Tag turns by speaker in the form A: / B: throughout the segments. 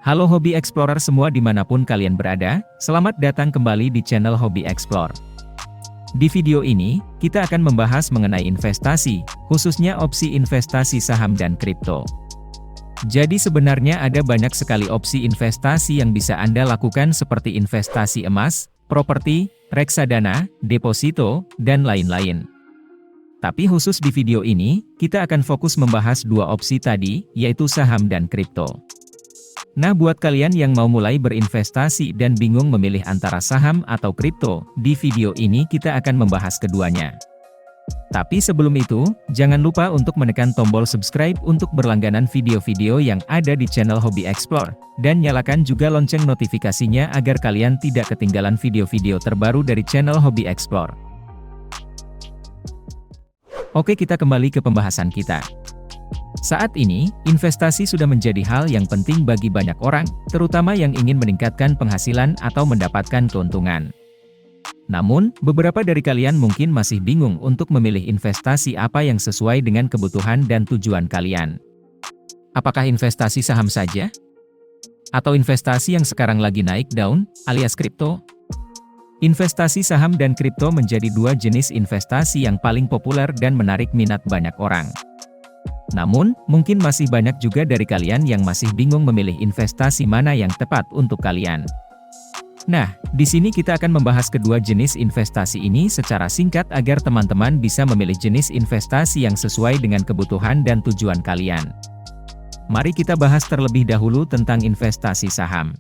A: Halo Hobi Explorer semua dimanapun kalian berada, selamat datang kembali di channel Hobi Explore. Di video ini, kita akan membahas mengenai investasi, khususnya opsi investasi saham dan kripto. Jadi sebenarnya ada banyak sekali opsi investasi yang bisa Anda lakukan seperti investasi emas, properti, reksadana, deposito, dan lain-lain. Tapi khusus di video ini, kita akan fokus membahas dua opsi tadi, yaitu saham dan kripto. Nah, buat kalian yang mau mulai berinvestasi dan bingung memilih antara saham atau kripto, di video ini kita akan membahas keduanya. Tapi sebelum itu, jangan lupa untuk menekan tombol subscribe untuk berlangganan video-video yang ada di channel Hobi Explore, dan nyalakan juga lonceng notifikasinya agar kalian tidak ketinggalan video-video terbaru dari channel Hobi Explore. Oke, kita kembali ke pembahasan kita. Saat ini, investasi sudah menjadi hal yang penting bagi banyak orang, terutama yang ingin meningkatkan penghasilan atau mendapatkan keuntungan. Namun, beberapa dari kalian mungkin masih bingung untuk memilih investasi apa yang sesuai dengan kebutuhan dan tujuan kalian. Apakah investasi saham saja? Atau investasi yang sekarang lagi naik daun, alias kripto? Investasi saham dan kripto menjadi dua jenis investasi yang paling populer dan menarik minat banyak orang. Namun, mungkin masih banyak juga dari kalian yang masih bingung memilih investasi mana yang tepat untuk kalian. Nah, di sini kita akan membahas kedua jenis investasi ini secara singkat agar teman-teman bisa memilih jenis investasi yang sesuai dengan kebutuhan dan tujuan kalian. Mari kita bahas terlebih dahulu tentang investasi saham.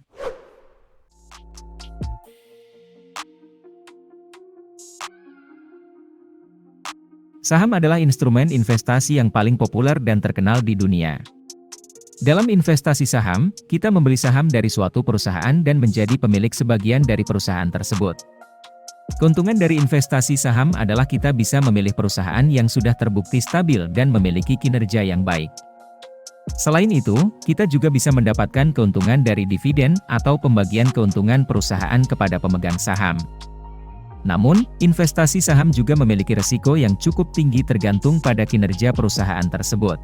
A: Saham adalah instrumen investasi yang paling populer dan terkenal di dunia. Dalam investasi saham, kita membeli saham dari suatu perusahaan dan menjadi pemilik sebagian dari perusahaan tersebut. Keuntungan dari investasi saham adalah kita bisa memilih perusahaan yang sudah terbukti stabil dan memiliki kinerja yang baik. Selain itu, kita juga bisa mendapatkan keuntungan dari dividen atau pembagian keuntungan perusahaan kepada pemegang saham. Namun, investasi saham juga memiliki risiko yang cukup tinggi tergantung pada kinerja perusahaan tersebut.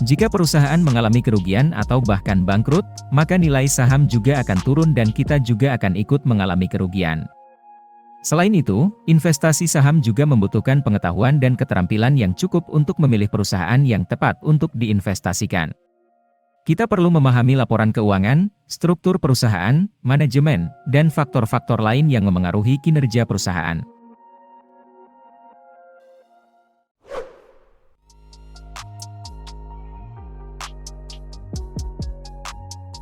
A: Jika perusahaan mengalami kerugian atau bahkan bangkrut, maka nilai saham juga akan turun dan kita juga akan ikut mengalami kerugian. Selain itu, investasi saham juga membutuhkan pengetahuan dan keterampilan yang cukup untuk memilih perusahaan yang tepat untuk diinvestasikan. Kita perlu memahami laporan keuangan, struktur perusahaan, manajemen, dan faktor-faktor lain yang memengaruhi kinerja perusahaan.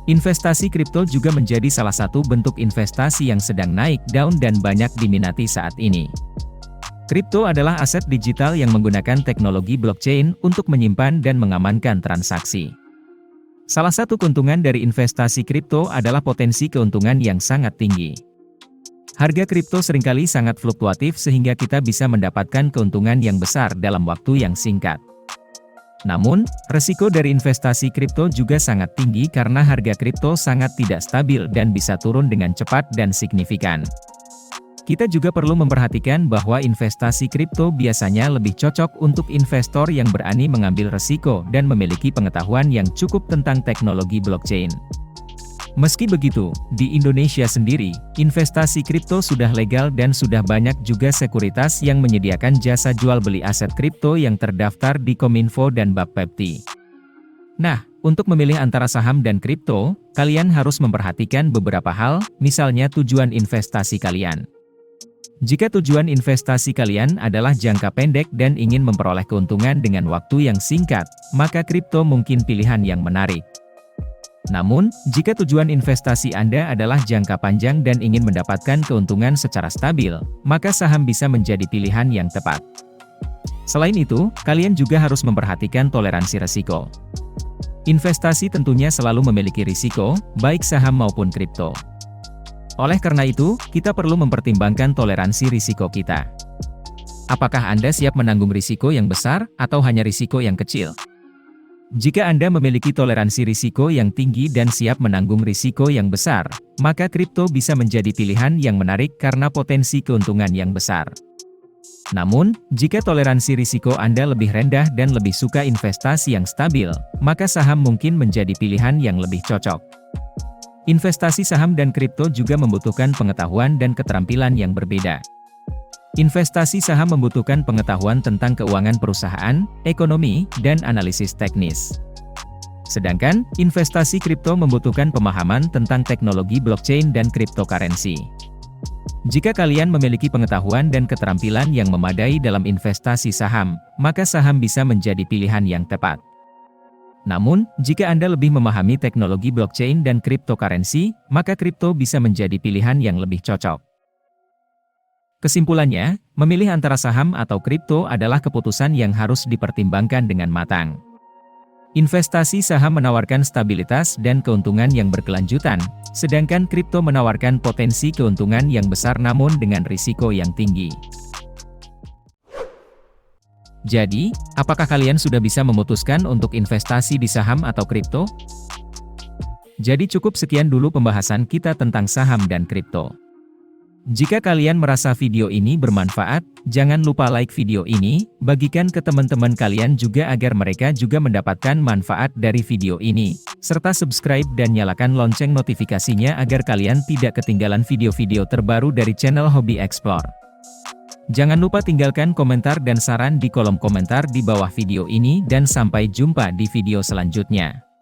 A: Investasi kripto juga menjadi salah satu bentuk investasi yang sedang naik daun dan banyak diminati saat ini. Kripto adalah aset digital yang menggunakan teknologi blockchain untuk menyimpan dan mengamankan transaksi. Salah satu keuntungan dari investasi kripto adalah potensi keuntungan yang sangat tinggi. Harga kripto seringkali sangat fluktuatif sehingga kita bisa mendapatkan keuntungan yang besar dalam waktu yang singkat. Namun, resiko dari investasi kripto juga sangat tinggi karena harga kripto sangat tidak stabil dan bisa turun dengan cepat dan signifikan. Kita juga perlu memperhatikan bahwa investasi kripto biasanya lebih cocok untuk investor yang berani mengambil risiko dan memiliki pengetahuan yang cukup tentang teknologi blockchain. Meski begitu, di Indonesia sendiri, investasi kripto sudah legal dan sudah banyak juga sekuritas yang menyediakan jasa jual beli aset kripto yang terdaftar di Kominfo dan Bapepti. Nah, untuk memilih antara saham dan kripto, kalian harus memperhatikan beberapa hal, misalnya tujuan investasi kalian. Jika tujuan investasi kalian adalah jangka pendek dan ingin memperoleh keuntungan dengan waktu yang singkat, maka kripto mungkin pilihan yang menarik. Namun, jika tujuan investasi Anda adalah jangka panjang dan ingin mendapatkan keuntungan secara stabil, maka saham bisa menjadi pilihan yang tepat. Selain itu, kalian juga harus memperhatikan toleransi risiko. Investasi tentunya selalu memiliki risiko, baik saham maupun kripto. Oleh karena itu, kita perlu mempertimbangkan toleransi risiko kita. Apakah Anda siap menanggung risiko yang besar, atau hanya risiko yang kecil? Jika Anda memiliki toleransi risiko yang tinggi dan siap menanggung risiko yang besar, maka kripto bisa menjadi pilihan yang menarik karena potensi keuntungan yang besar. Namun, jika toleransi risiko Anda lebih rendah dan lebih suka investasi yang stabil, maka saham mungkin menjadi pilihan yang lebih cocok. Investasi saham dan kripto juga membutuhkan pengetahuan dan keterampilan yang berbeda. Investasi saham membutuhkan pengetahuan tentang keuangan perusahaan, ekonomi, dan analisis teknis. Sedangkan, investasi kripto membutuhkan pemahaman tentang teknologi blockchain dan cryptocurrency. Jika kalian memiliki pengetahuan dan keterampilan yang memadai dalam investasi saham, maka saham bisa menjadi pilihan yang tepat. Namun, jika Anda lebih memahami teknologi blockchain dan cryptocurrency, maka kripto bisa menjadi pilihan yang lebih cocok. Kesimpulannya, memilih antara saham atau kripto adalah keputusan yang harus dipertimbangkan dengan matang. Investasi saham menawarkan stabilitas dan keuntungan yang berkelanjutan, sedangkan kripto menawarkan potensi keuntungan yang besar namun dengan risiko yang tinggi. Jadi, apakah kalian sudah bisa memutuskan untuk investasi di saham atau kripto? Jadi cukup sekian dulu pembahasan kita tentang saham dan kripto. Jika kalian merasa video ini bermanfaat, jangan lupa like video ini, bagikan ke teman-teman kalian juga agar mereka juga mendapatkan manfaat dari video ini, serta subscribe dan nyalakan lonceng notifikasinya agar kalian tidak ketinggalan video-video terbaru dari channel Hobi Explore. Jangan lupa tinggalkan komentar dan saran di kolom komentar di bawah video ini dan sampai jumpa di video selanjutnya.